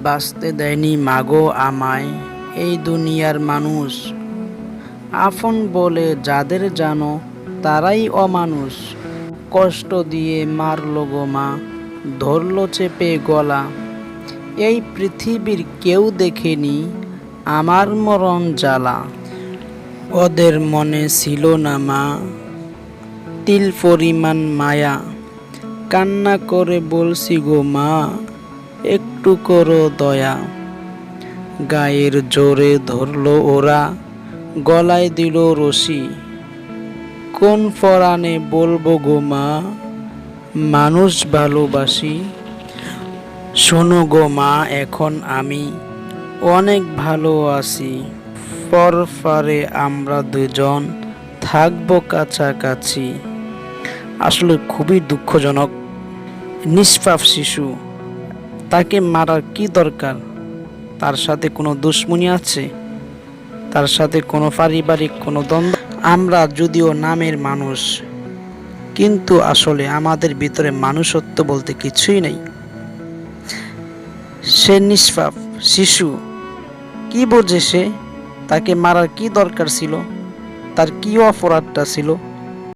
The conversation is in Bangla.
বাঁচতে দেয়নি মাগো আমায় এই দুনিয়ার মানুষ, আপন বলে যাদের জানো তারাই অমানুষ। কষ্ট দিয়ে মারলো গো মা, ধরলো চেপে গলা, এই পৃথিবীর কেউ দেখেনি আমার মরণ জ্বালা। ওদের মনে ছিল না মা তিল পরিমাণ মায়া, কান্না করে বলছি গো মা একটু করো দয়া। গায়ের জোরে ধরলো ওরা, গলায় দিল রশি, কোন পরাণে বলবো গো মা মানুষ ভালোবাসি। শোনো গো মা এখন আমি অনেক ভালো আছি, পরপারে আমরা দুজন থাকবো কাছাকাছি। আসলে খুবই দুঃখজনক। নিষ্পাপ শিশু, তাকে মারার কি দরকার? তার সাথে কোনো দুশ্মনী আছে? তার সাথে কোনো পারিবারিক কোনো দ্বন্দ্ব? আমরা যদিও নামের মানুষ, কিন্তু আসলে আমাদের ভিতরে মানুষত্ব বলতে কিছুই নেই। সে নিষ্পাপ শিশু, কি বোঝে সে? তাকে মারার কি দরকার ছিল? তার কি অপরাধটা ছিল?